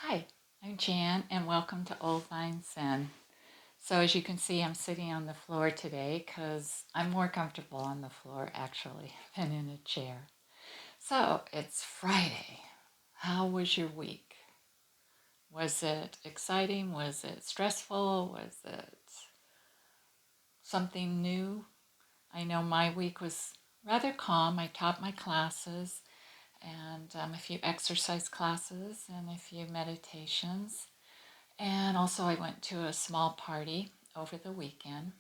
Hi, I'm Jan, and welcome to Old Vine Zen. So, as you can see, I'm sitting on the floor today because I'm more comfortable on the floor actually than in a chair. So, it's Friday. How was your week? Was it exciting? Was it stressful? Was it something new? I know my week was rather calm. I taught my classes and a few exercise classes and a few meditations. And also, I went to a small party over the weekend,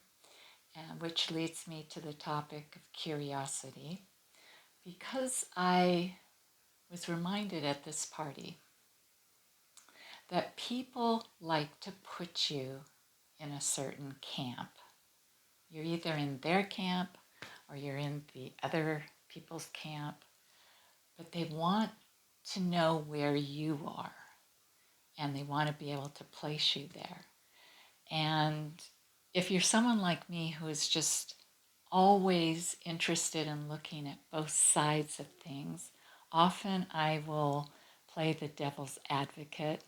which leads me to the topic of curiosity, because I was reminded at this party that people like to put you in a certain camp. You're either in their camp or you're in the other people's camp, but they want to know where you are and they want to be able to place you there. And if you're someone like me who is just always interested in looking at both sides of things, often I will play the devil's advocate.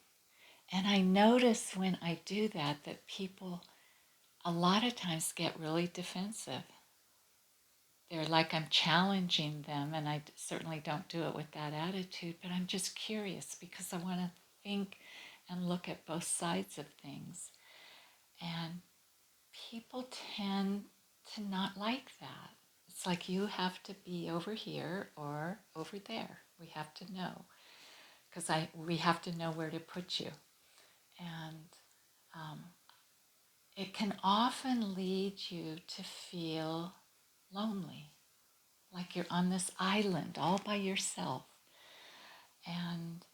And I notice when I do that that people a lot of times get really defensive. They're like I'm challenging them, and I certainly don't do it with that attitude, but I'm just curious because I want to think and look at both sides of things. And people tend to not like that. It's like you have to be over here or over there. We have to know because we have to know where to put you, and um, it can often lead you to feel lonely, like you're on this island all by yourself. And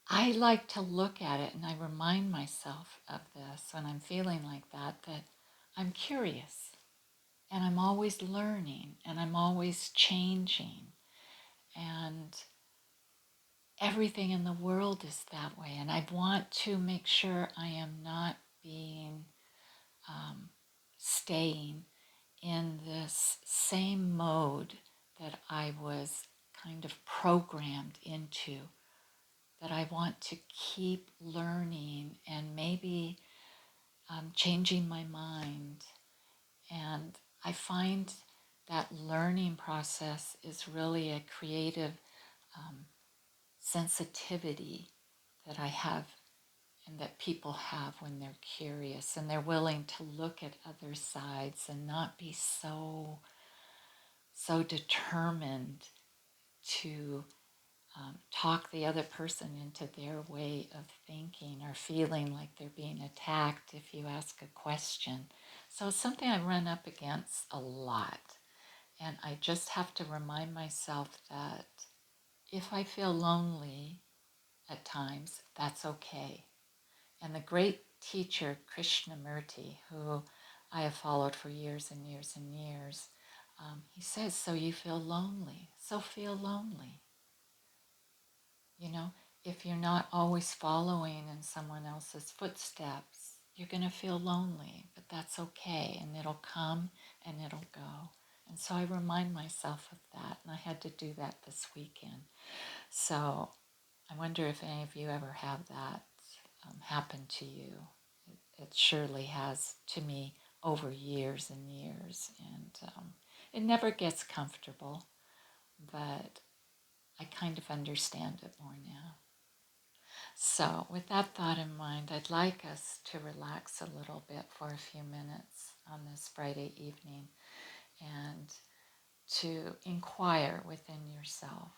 I like to look at it, and I remind myself of this when I'm feeling like that I'm curious. And I'm always learning and I'm always changing. And everything in the world is that way. And I want to make sure I am not being, staying in this same mode that I was kind of programmed into, that I want to keep learning and maybe changing my mind. And I find that learning process is really a creative sensitivity that I have and that people have when they're curious and they're willing to look at other sides and not be so determined to talk the other person into their way of thinking or feeling like they're being attacked if you ask a question. So it's something I run up against a lot. And I just have to remind myself that if I feel lonely at times, that's okay. And the great teacher, Krishnamurti, who I have followed for years and years and years, he says, so you feel lonely, so feel lonely. You know, if you're not always following in someone else's footsteps, you're going to feel lonely, but that's okay. And it'll come and it'll go. And so I remind myself of that. And I had to do that this weekend. So I wonder if any of you ever have that happen to you. It surely has to me over years and years. And it never gets comfortable, but I kind of understand it more now. So, with that thought in mind, I'd like us to relax a little bit for a few minutes on this Friday evening and to inquire within yourself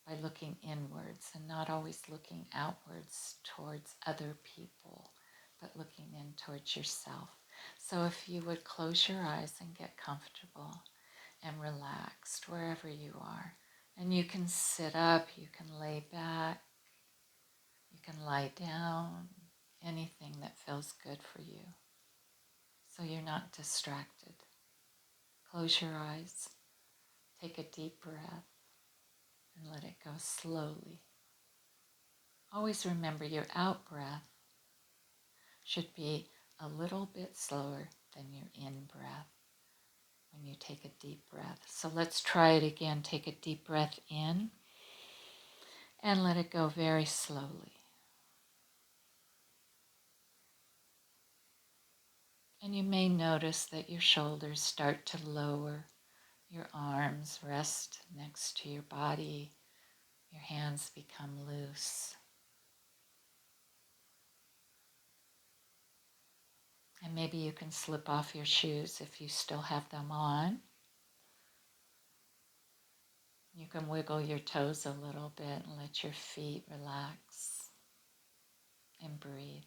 by looking inwards and not always looking outwards towards other people, but looking in towards yourself. So, if you would close your eyes and get comfortable and relaxed wherever you are, and you can sit up, you can lay back. You can lie down, anything that feels good for you, so you're not distracted. Close your eyes, take a deep breath, and let it go slowly. Always remember your out breath should be a little bit slower than your in breath when you take a deep breath. So let's try it again. Take a deep breath in And let it go very slowly. And you may notice that your shoulders start to lower, your arms rest next to your body, your hands become loose. And maybe you can slip off your shoes if you still have them on. You can wiggle your toes a little bit and let your feet relax and breathe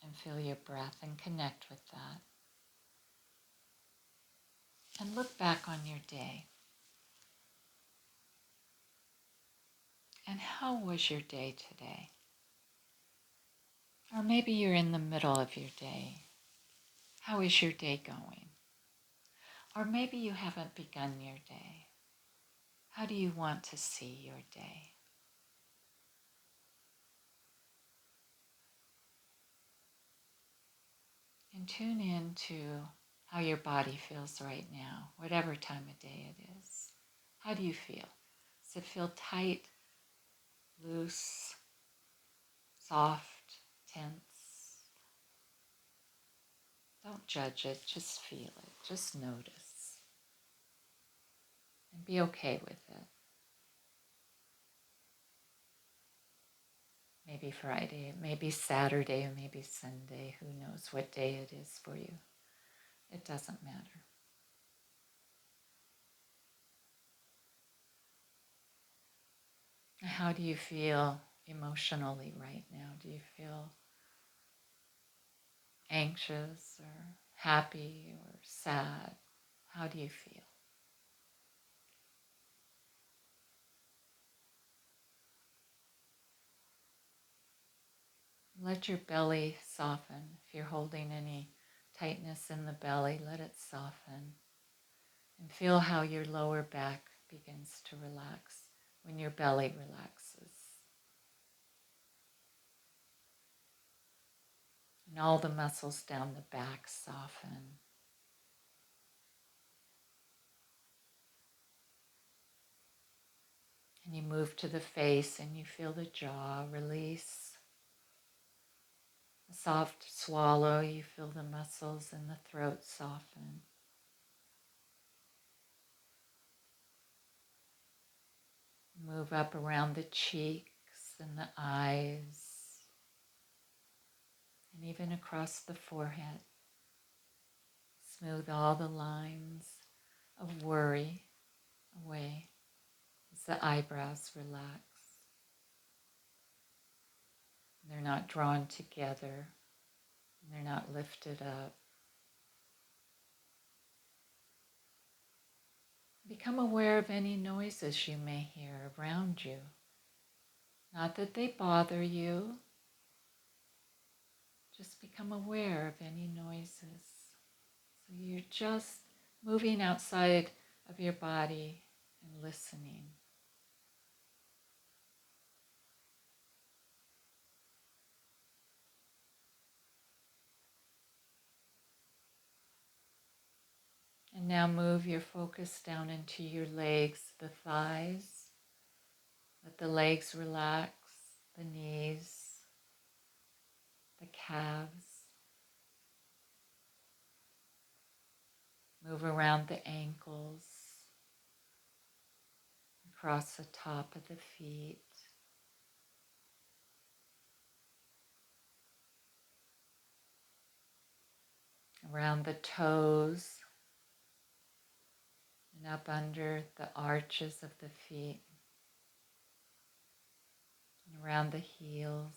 and feel your breath and connect with that. And look back on your day. And how was your day today? Or maybe you're in the middle of your day. How is your day going? Or maybe you haven't begun your day. How do you want to see your day? And tune in to how your body feels right now, whatever time of day it is. How do you feel? Does it feel tight, loose, soft, tense? Don't judge it, just feel it, just notice. And be okay with it. Maybe Friday, maybe Saturday, or maybe Sunday. Who knows what day it is for you? It doesn't matter. How do you feel emotionally right now? Do you feel anxious or happy or sad? How do you feel? Let your belly soften. If you're holding any tightness in the belly, let it soften. And feel how your lower back begins to relax when your belly relaxes. And all the muscles down the back soften. And you move to the face and you feel the jaw release. A soft swallow, you feel the muscles in the throat soften. Move up around the cheeks and the eyes, and even across the forehead. Smooth all the lines of worry away as the eyebrows relax. They're not drawn together, and they're not lifted up. Become aware of any noises you may hear around you. Not that they bother you, just become aware of any noises. So you're just moving outside of your body and listening. And now move your focus down into your legs, the thighs. Let the legs relax, the knees, the calves. Move around the ankles, across the top of the feet. Around the toes and up under the arches of the feet. And around the heels.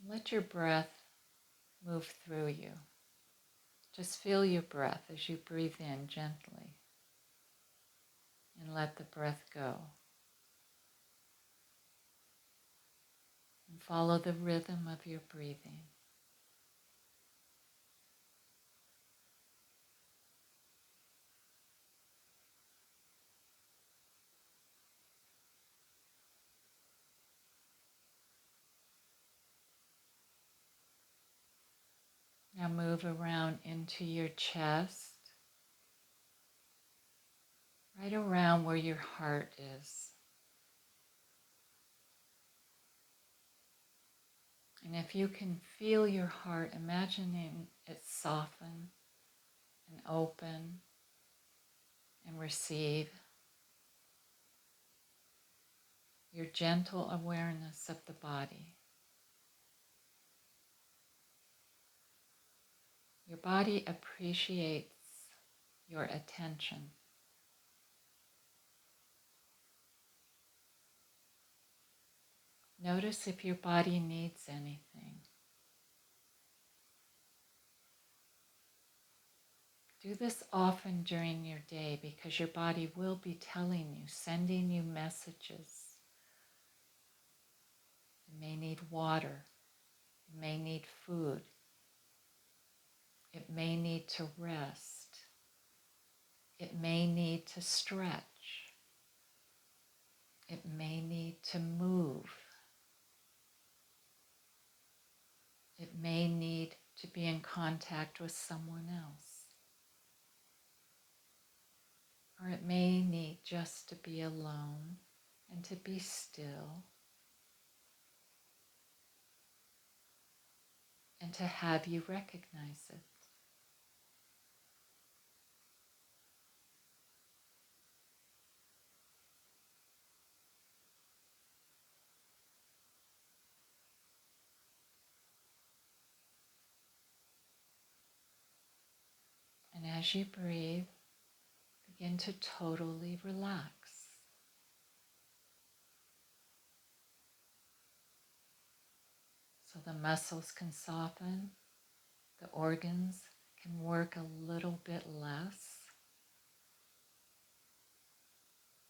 Let your breath move through you. Just feel your breath as you breathe in gently and let the breath go. And follow the rhythm of your breathing. Now move around into your chest, right around where your heart is. And if you can feel your heart, imagining it soften and open and receive your gentle awareness of the body. Your body appreciates your attention. Notice if your body needs anything. Do this often during your day because your body will be telling you, sending you messages. It may need water. It may need food. It may need to rest. It may need to stretch. It may need to move. It may need to be in contact with someone else. Or it may need just to be alone and to be still and to have you recognize it. And as you breathe, begin to totally relax. So the muscles can soften, the organs can work a little bit less,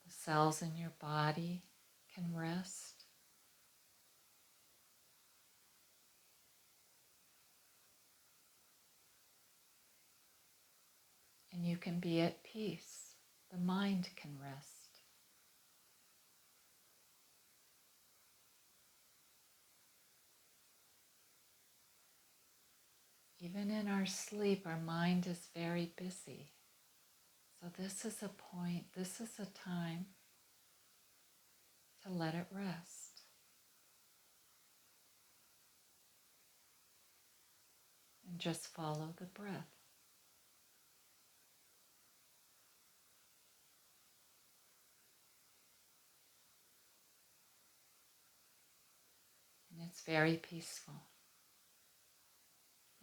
the cells in your body can rest. And you can be at peace. The mind can rest. Even in our sleep, our mind is very busy. So this is a point, this is a time to let it rest. And just follow the breath. And it's very peaceful.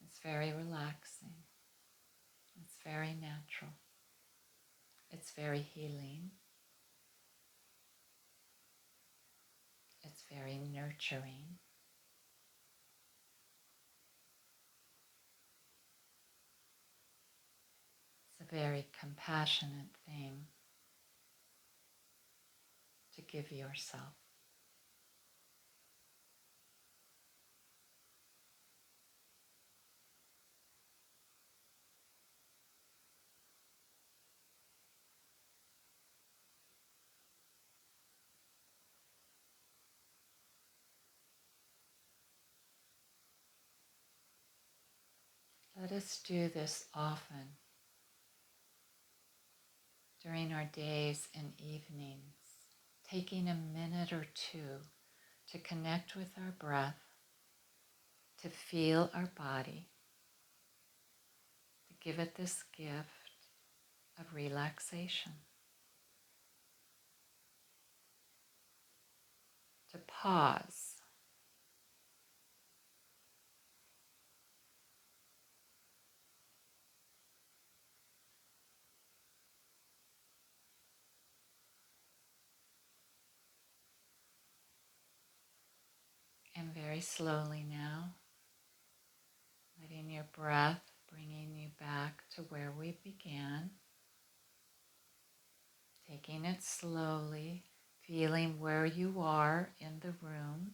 It's very relaxing. It's very natural. It's very healing. It's very nurturing. It's a very compassionate thing to give yourself. Let us do this often during our days and evenings, taking a minute or two to connect with our breath, to feel our body, to give it this gift of relaxation, to pause, and very slowly now, letting your breath bringing you back to where we began, taking it slowly, feeling where you are in the room,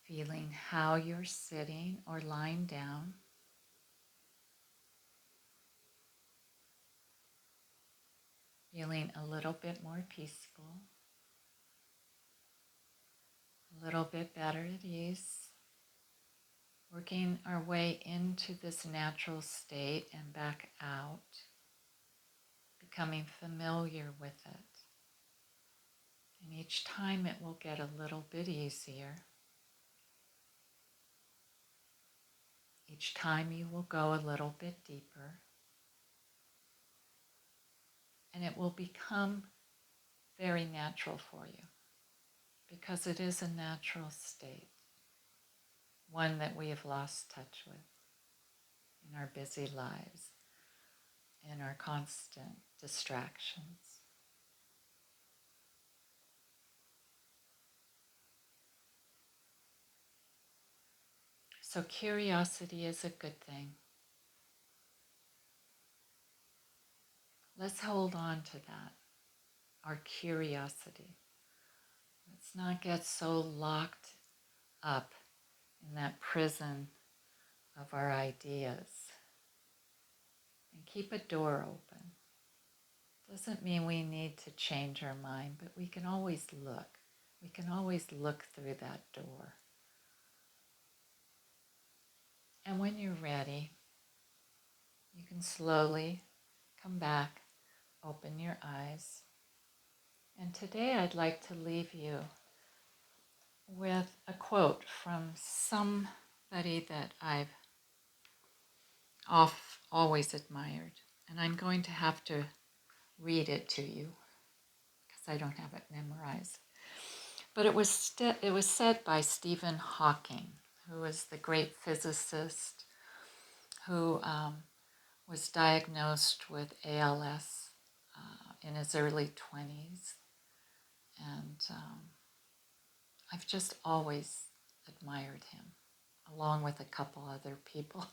feeling how you're sitting or lying down, feeling a little bit more peaceful, a little bit better at ease, working our way into this natural state and back out, becoming familiar with it. And each time it will get a little bit easier. Each time you will go a little bit deeper. And it will become very natural for you because it is a natural state, one that we have lost touch with in our busy lives, in our constant distractions. So curiosity is a good thing. Let's hold on to that, our curiosity. Let's not get so locked up in that prison of our ideas. And keep a door open. Doesn't mean we need to change our mind, but we can always look. We can always look through that door. And when you're ready, you can slowly come back, open your eyes. And today I'd like to leave you with a quote from somebody that I've always admired. And I'm going to have to read it to you because I don't have it memorized. But it was said by Stephen Hawking, who was the great physicist who was diagnosed with ALS in his early 20s. And I've just always admired him, along with a couple other people,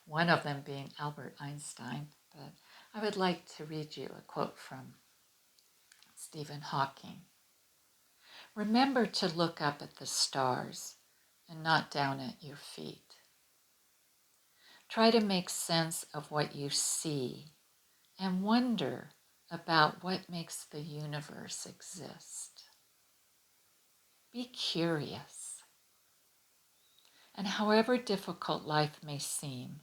one of them being Albert Einstein. But I would like to read you a quote from Stephen Hawking. Remember to look up at the stars and not down at your feet. Try to make sense of what you see and wonder about what makes the universe exist. Be curious. And however difficult life may seem,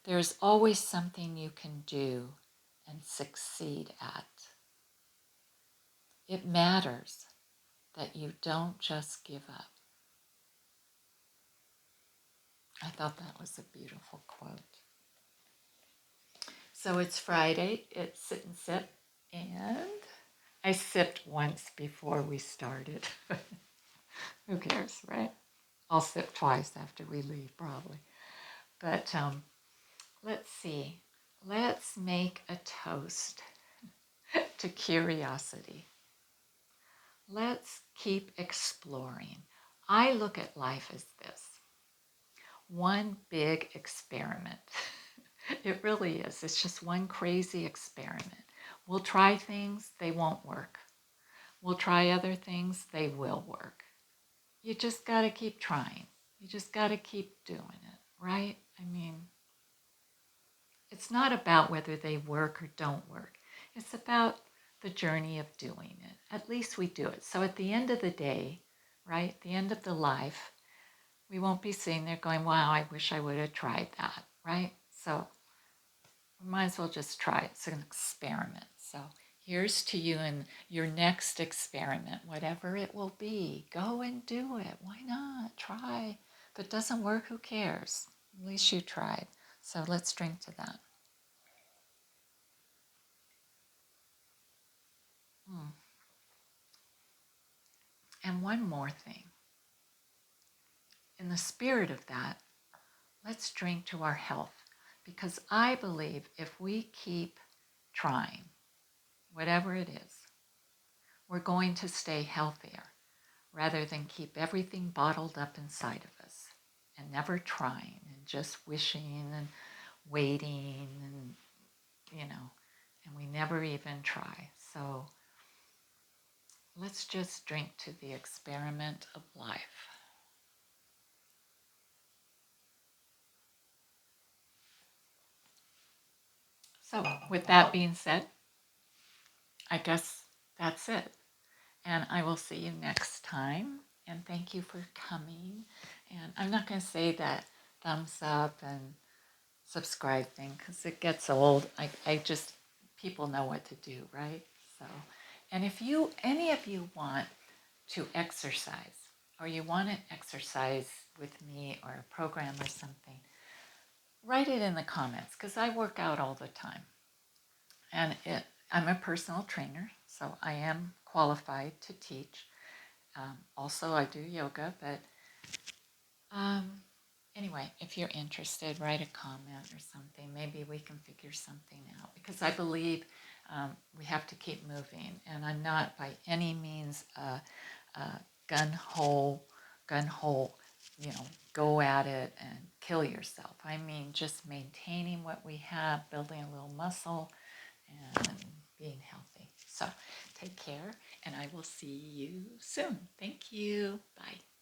there is always something you can do and succeed at. It matters that you don't just give up. I thought that was a beautiful quote. So it's Friday, it's sit and sip, and I sipped once before we started. Who cares, right? I'll sip twice after we leave, probably. But let's see. Let's make a toast to curiosity. Let's keep exploring. I look at life as this. One big experiment. It really is. It's just one crazy experiment. We'll try things, they won't work. We'll try other things, they will work. You just got to keep trying. You just got to keep doing it, right? I mean, it's not about whether they work or don't work. It's about the journey of doing it. At least we do it. So at the end of the day, right, the end of the life, we won't be sitting there going, wow, I wish I would have tried that, right? So we might as well just try it. It's an experiment. So here's to you and your next experiment, whatever it will be. Go and do it. Why not? Try. If it doesn't work, who cares? At least you tried. So let's drink to that. And one more thing. In the spirit of that, let's drink to our health. Because I believe if we keep trying, whatever it is, we're going to stay healthier rather than keep everything bottled up inside of us and never trying and just wishing and waiting and, and we never even try. So let's just drink to the experiment of life. So with that being said, I guess that's it. And I will see you next time. And thank you for coming. And I'm not going to say that thumbs up and subscribe thing because it gets old. people know what to do, right? So, and if any of you want to exercise, or you want to exercise with me or a program or something, write it in the comments because I work out all the time. And I'm a personal trainer, so I am qualified to teach. Also, I do yoga, but anyway, if you're interested, write a comment or something. Maybe we can figure something out because I believe we have to keep moving. And I'm not by any means a gun ho, go at it and kill yourself. I mean, just maintaining what we have, building a little muscle, and being healthy. So take care, and I will see you soon. Thank you. Bye.